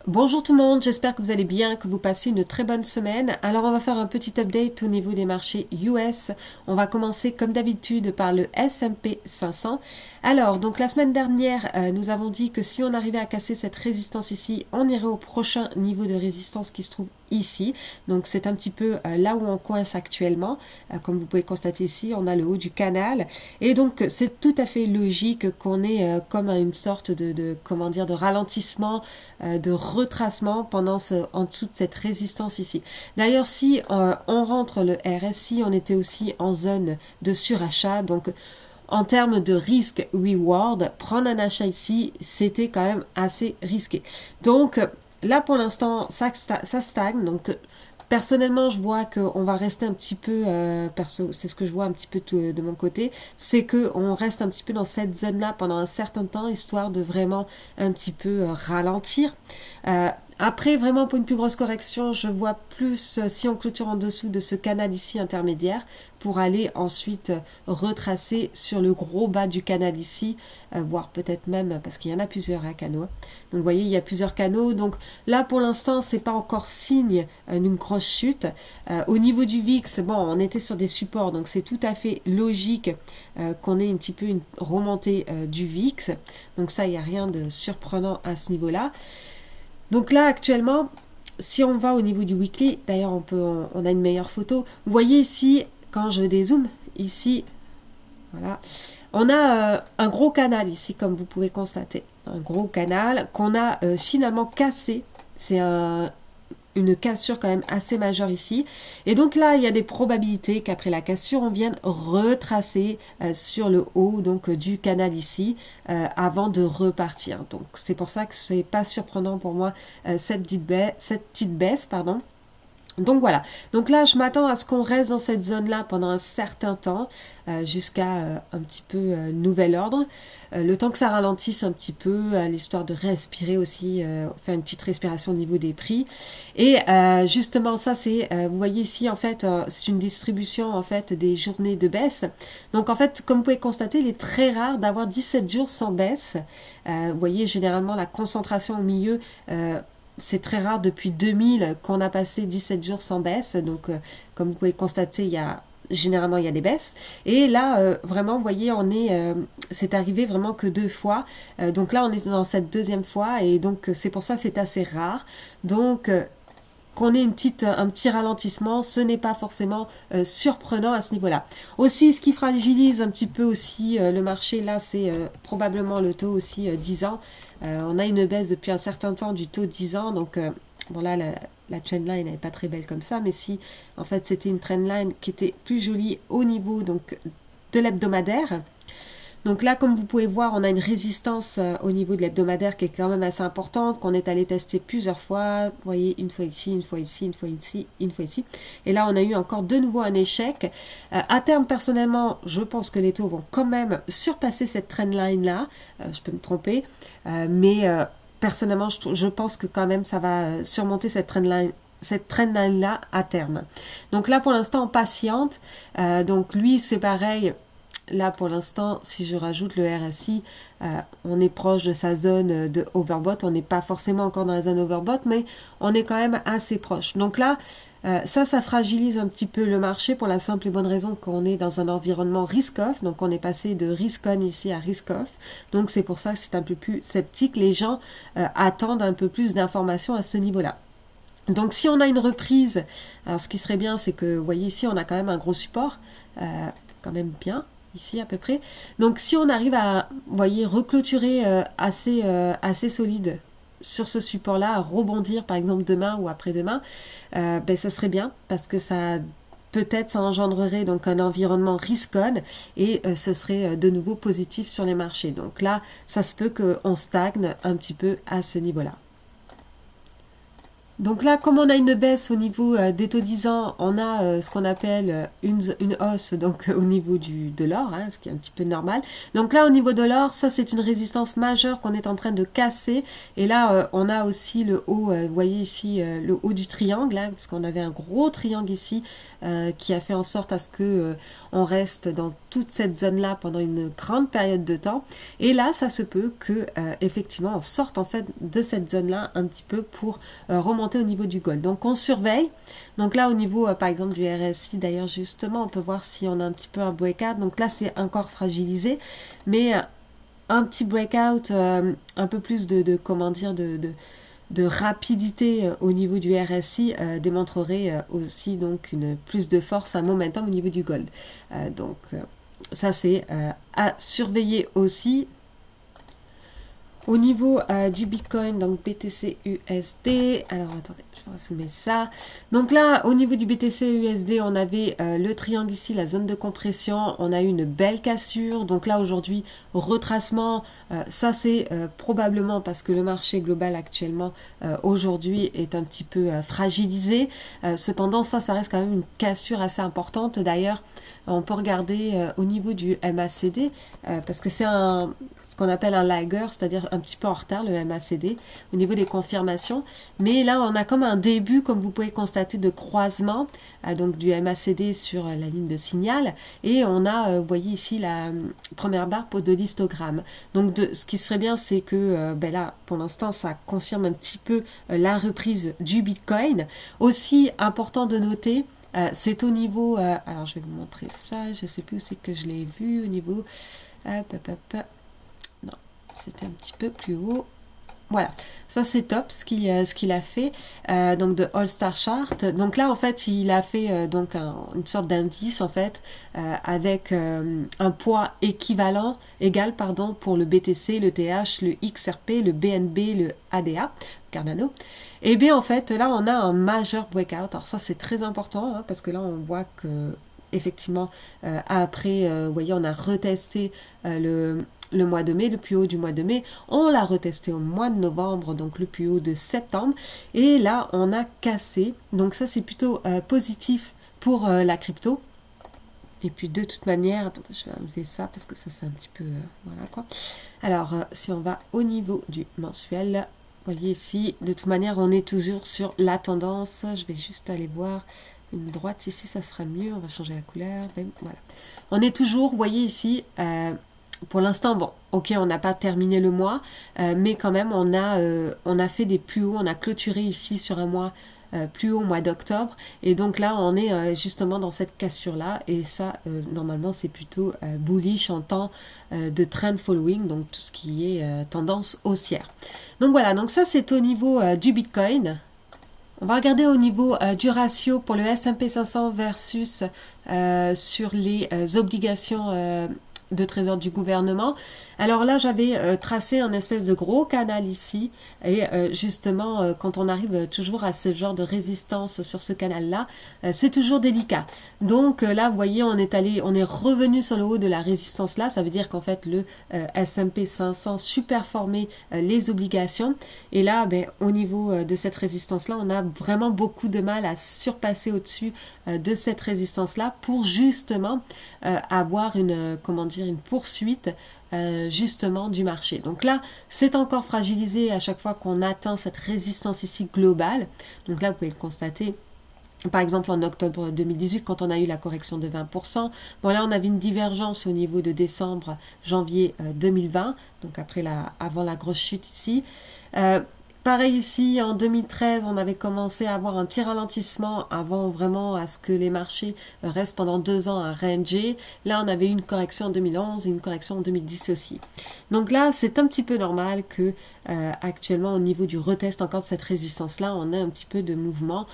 Bonjour tout le monde, j'espère que vous allez bien, que vous passez une très bonne semaine. Alors on va faire un petit update au niveau des marchés US. On va commencer comme d'habitude par le S&P 500. Alors donc la semaine dernière, nous avons dit que si on arrivait à casser cette résistance ici, on irait au prochain niveau de résistance qui se trouve ici. Donc c'est un petit peu là où on coince actuellement. Comme vous pouvez constater ici, on a le haut du canal. Et donc c'est tout à fait logique qu'on ait comme une sorte comment dire, de ralentissement, de retracement en dessous de cette résistance ici. D'ailleurs, si on rentre le RSI, on était aussi en zone de surachat. Donc, en termes de risque-reward, prendre un achat ici, c'était quand même assez risqué. Donc, là, pour l'instant, ça stagne. Donc, personnellement, je vois qu'on va rester un petit peu, c'est ce que je vois un petit peu de mon côté, c'est qu'on reste un petit peu dans cette zone-là pendant un certain temps, histoire de vraiment un petit peu ralentir. Après, vraiment, pour une plus grosse correction, je vois plus si on clôture en dessous de ce canal ici intermédiaire pour aller ensuite retracer sur le gros bas du canal ici, voire peut-être même, parce qu'il y en a plusieurs canaux. Donc, vous voyez, il y a plusieurs canaux. Donc, là, pour l'instant, c'est pas encore signe d'une grosse chute. Au niveau du VIX, bon, on était sur des supports, donc c'est tout à fait logique qu'on ait un petit peu une remontée du VIX. Donc, ça, il n'y a rien de surprenant à ce niveau-là. Donc là, actuellement, si on va au niveau du weekly, d'ailleurs, on a une meilleure photo. Vous voyez ici, quand je dézoome, ici, voilà, on a un gros canal ici, comme vous pouvez constater. Un gros canal qu'on a finalement cassé. C'est une cassure quand même assez majeure ici. Et donc là, il y a des probabilités qu'après la cassure, on vienne retracer sur le haut donc du canal ici avant de repartir. Donc c'est pour ça que c'est pas surprenant pour moi cette petite baisse, pardon. Donc voilà, donc là je m'attends à ce qu'on reste dans cette zone-là pendant un certain temps, jusqu'à un petit peu nouvel ordre, le temps que ça ralentisse un petit peu, l'histoire de respirer aussi, faire une petite respiration au niveau des prix. Et justement ça c'est, vous voyez ici en fait, c'est une distribution en fait des journées de baisse. Donc en fait, comme vous pouvez constater, il est très rare d'avoir 17 jours sans baisse. Vous voyez généralement la concentration au milieu, c'est très rare depuis 2000 qu'on a passé 17 jours sans baisse. Donc, comme vous pouvez constater, généralement il y a des baisses. Et là, vraiment, vous voyez, c'est arrivé vraiment que 2 fois. Donc là, on est dans cette deuxième fois. Et donc, c'est pour ça que c'est assez rare. Donc, qu'on ait un petit ralentissement, ce n'est pas forcément surprenant à ce niveau-là. Aussi, ce qui fragilise un petit peu aussi le marché, là, c'est probablement le taux aussi 10 ans. On a une baisse depuis un certain temps du taux 10 ans, donc bon là, la trendline n'est pas très belle comme ça, mais si en fait c'était une trendline qui était plus jolie au niveau donc de l'hebdomadaire. Donc là, comme vous pouvez voir, on a une résistance au niveau de l'hebdomadaire qui est quand même assez importante, qu'on est allé tester plusieurs fois. Vous voyez, une fois ici, une fois ici, une fois ici, une fois ici. Et là, on a eu encore de nouveau un échec. À terme, personnellement, je pense que les taux vont quand même surpasser cette trendline-là. Je peux me tromper. Mais personnellement, je pense que quand même, ça va surmonter cette trendline-là à terme. Donc là, pour l'instant, on patiente. Donc lui, c'est pareil. Là, pour l'instant, si je rajoute le RSI, on est proche de sa zone de overbought. On n'est pas forcément encore dans la zone overbought, mais on est quand même assez proche. Donc là, ça fragilise un petit peu le marché pour la simple et bonne raison qu'on est dans un environnement risk-off. Donc on est passé de risk-on ici à risk-off. Donc c'est pour ça que c'est un peu plus sceptique. Les gens attendent un peu plus d'informations à ce niveau-là. Donc si on a une reprise, alors ce qui serait bien, c'est que, vous voyez ici, on a quand même un gros support, quand même bien, ici à peu près. Donc si on arrive à, vous voyez, reclôturer assez solide sur ce support-là, à rebondir par exemple demain ou après-demain, ben ça serait bien parce que peut-être ça engendrerait donc un environnement risk-on et ce serait de nouveau positif sur les marchés. Donc là, ça se peut qu'on stagne un petit peu à ce niveau-là. Donc là, comme on a une baisse au niveau des taux 10 ans, on a ce qu'on appelle une hausse donc au niveau de l'or, hein, ce qui est un petit peu normal. Donc là, au niveau de l'or, ça c'est une résistance majeure qu'on est en train de casser. Et là, on a aussi le haut, vous voyez ici le haut du triangle, hein, parce qu'on avait un gros triangle ici qui a fait en sorte à ce que on reste dans toute cette zone-là pendant une grande période de temps. Et là, ça se peut que effectivement, on sorte en fait de cette zone-là un petit peu pour remonter au niveau du gold. Donc on surveille. Donc là au niveau par exemple du RSI d'ailleurs justement on peut voir si on a un petit peu un breakout. Donc là c'est encore fragilisé mais un petit breakout, un peu plus comment dire de rapidité au niveau du RSI démontrerait aussi donc une plus de force, un momentum au niveau du gold. Donc ça c'est à surveiller aussi. Au niveau du Bitcoin, donc BTC USD, alors attendez, je vais ressumer ça. Donc là, au niveau du BTC USD, on avait le triangle ici, la zone de compression, on a eu une belle cassure. Donc là, aujourd'hui, retracement, ça c'est probablement parce que le marché global actuellement, aujourd'hui, est un petit peu fragilisé. Cependant, ça reste quand même une cassure assez importante. D'ailleurs, on peut regarder au niveau du MACD, parce que c'est ce qu'on appelle un lager, c'est-à-dire un petit peu en retard, le MACD, au niveau des confirmations. Mais là, on a comme un début, comme vous pouvez constater, de croisement, donc du MACD sur la ligne de signal. Et on a, vous voyez ici, la première barre de l'histogramme. Donc, ce qui serait bien, c'est que là, pour l'instant, ça confirme un petit peu la reprise du Bitcoin. Aussi, important de noter, c'est au niveau... alors, je vais vous montrer ça. Je ne sais plus où c'est que je l'ai vu. Au niveau... Non, c'était un petit peu plus haut. Voilà, ça c'est top ce qu'il a fait donc de All Star Chart. Donc là en fait il a fait donc une sorte d'indice en fait avec un poids égal pardon pour le BTC, le TH, le XRP, le BNB, le ADA, Cardano. Et bien en fait là on a un majeur breakout. Alors ça c'est très important hein, parce que là on voit que effectivement après vous voyez on a retesté le mois de mai, le plus haut du mois de mai. On l'a retesté au mois de novembre, donc le plus haut de septembre. Et là, on a cassé. Donc ça, c'est plutôt positif pour la crypto. Et puis de toute manière, attendez, je vais enlever ça parce que ça, c'est un petit peu... voilà quoi. Alors, si on va au niveau du mensuel, vous voyez ici, de toute manière, on est toujours sur la tendance. Je vais juste aller voir... Une droite ici, ça sera mieux. On va changer la couleur. Voilà. On est toujours, vous voyez ici... pour l'instant, bon, ok, on n'a pas terminé le mois, mais quand même, on a fait des plus hauts, on a clôturé ici sur un mois plus haut au mois d'octobre, et donc là, on est justement dans cette cassure-là, et ça, normalement, c'est plutôt bullish en temps de trend following, donc tout ce qui est tendance haussière. Donc voilà, donc ça, c'est au niveau du Bitcoin. On va regarder au niveau du ratio pour le S&P 500 versus sur les obligations de trésor du gouvernement. Alors là, j'avais tracé un espèce de gros canal ici et justement, quand on arrive toujours à ce genre de résistance sur ce canal-là, c'est toujours délicat. Donc là, vous voyez, on est revenu sur le haut de la résistance là. Ça veut dire qu'en fait, le S&P 500 superformait les obligations. Et là, au niveau de cette résistance-là, on a vraiment beaucoup de mal à surpasser au-dessus de cette résistance-là pour justement avoir une poursuite justement du marché. Donc là, c'est encore fragilisé à chaque fois qu'on atteint cette résistance ici globale. Donc là, vous pouvez le constater. Par exemple, en octobre 2018, quand on a eu la correction de 20%, bon là, on avait une divergence au niveau de décembre, janvier 2020, donc avant la grosse chute ici. Pareil ici, en 2013, on avait commencé à avoir un petit ralentissement avant vraiment à ce que les marchés restent pendant 2 ans à ranger. Là, on avait eu une correction en 2011 et une correction en 2010 aussi. Donc là, c'est un petit peu normal que actuellement, au niveau du retest encore de cette résistance-là, on a un petit peu de mouvement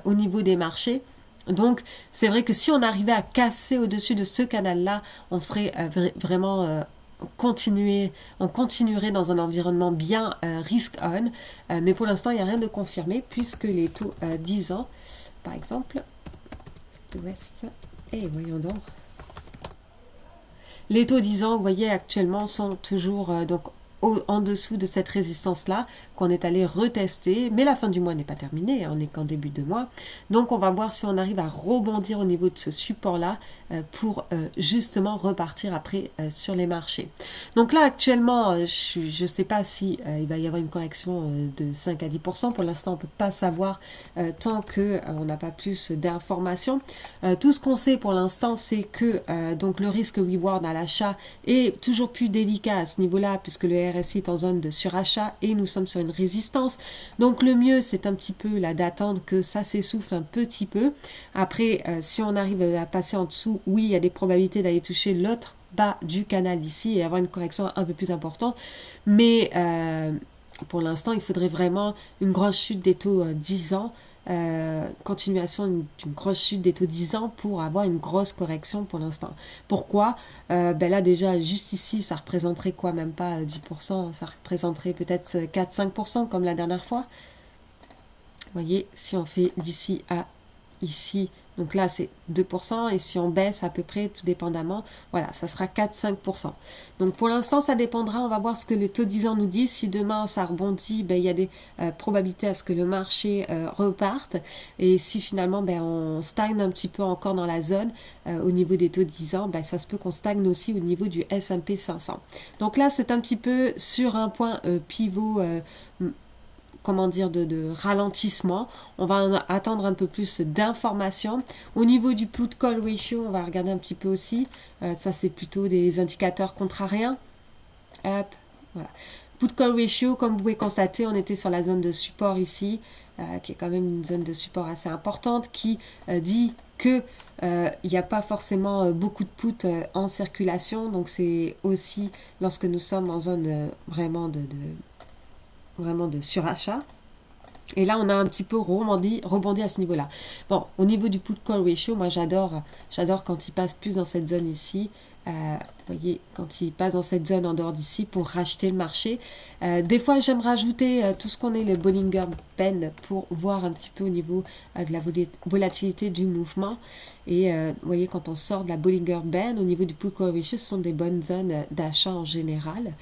au niveau des marchés. Donc, c'est vrai que si on arrivait à casser au-dessus de ce canal-là, on serait vraiment... on continuerait dans un environnement bien risk-on, mais pour l'instant, il n'y a rien de confirmé, puisque les taux 10 ans, par exemple, West, et voyons donc, les taux 10 ans, vous voyez, actuellement, sont toujours donc en dessous de cette résistance-là qu'on est allé retester. Mais la fin du mois n'est pas terminée, hein, on n'est qu'en début de mois. Donc on va voir si on arrive à rebondir au niveau de ce support-là pour justement repartir après sur les marchés. Donc là actuellement, je ne sais pas si il va y avoir une correction de 5 à 10%. Pour l'instant, on ne peut pas savoir tant qu'on n'a pas plus d'informations. Tout ce qu'on sait pour l'instant, c'est que donc le risque reward à l'achat est toujours plus délicat à ce niveau-là, puisque le RSI est en zone de surachat et nous sommes sur une résistance. Donc le mieux, c'est un petit peu là d'attendre que ça s'essouffle un petit peu. Après, si on arrive à passer en dessous, oui, il y a des probabilités d'aller toucher l'autre bas du canal ici et avoir une correction un peu plus importante. Mais pour l'instant, il faudrait vraiment une grosse chute des taux 10 ans. Continuation d'une grosse chute des taux 10 ans pour avoir une grosse correction pour l'instant. Pourquoi là déjà juste ici ça représenterait quoi, même pas 10%, ça représenterait peut-être 4-5% comme la dernière fois. Vous voyez, si on fait d'ici à ici, donc là c'est 2%, et si on baisse à peu près, tout dépendamment, voilà, ça sera 4-5%. Donc pour l'instant ça dépendra, on va voir ce que les taux 10 ans nous disent. Si demain ça rebondit, il y a des probabilités à ce que le marché reparte, et si finalement on stagne un petit peu encore dans la zone au niveau des taux 10 ans, ça se peut qu'on stagne aussi au niveau du S&P 500. Donc là c'est un petit peu sur un point pivot, comment dire, de ralentissement. On va attendre un peu plus d'informations. Au niveau du put-call ratio, on va regarder un petit peu aussi. Ça, c'est plutôt des indicateurs contrariens. Hop, voilà. Put-call ratio, comme vous pouvez constater, on était sur la zone de support ici, qui est quand même une zone de support assez importante, qui dit que il n'y a pas forcément beaucoup de puts en circulation. Donc, c'est aussi lorsque nous sommes en zone vraiment de surachat. Et là, on a un petit peu rebondi à ce niveau-là. Bon, au niveau du put-call ratio, moi, j'adore quand il passe plus dans cette zone ici. Vous voyez, quand il passe dans cette zone en dehors d'ici pour racheter le marché. Des fois, j'aime rajouter tout ce qu'on est le Bollinger Band pour voir un petit peu au niveau de la volatilité du mouvement. Et vous voyez, quand on sort de la Bollinger Band, au niveau du put-call ratio, ce sont des bonnes zones d'achat en général.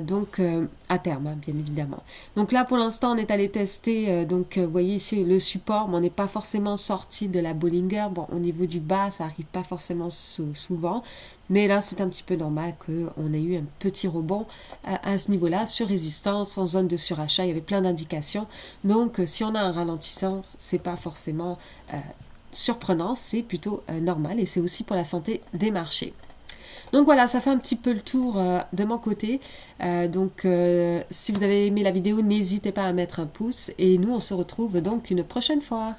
Donc, à terme, hein, bien évidemment. Donc là, pour l'instant, on est allé tester. Donc, vous voyez ici le support, mais on n'est pas forcément sorti de la Bollinger. Bon, au niveau du bas, ça n'arrive pas forcément souvent. Mais là, c'est un petit peu normal qu'on ait eu un petit rebond à ce niveau-là, sur résistance, en zone de surachat. Il y avait plein d'indications. Donc, si on a un ralentissement, c'est pas forcément surprenant, c'est plutôt normal. Et c'est aussi pour la santé des marchés. Donc voilà, ça fait un petit peu le tour de mon côté. Donc, si vous avez aimé la vidéo, n'hésitez pas à mettre un pouce. Et nous, on se retrouve donc une prochaine fois.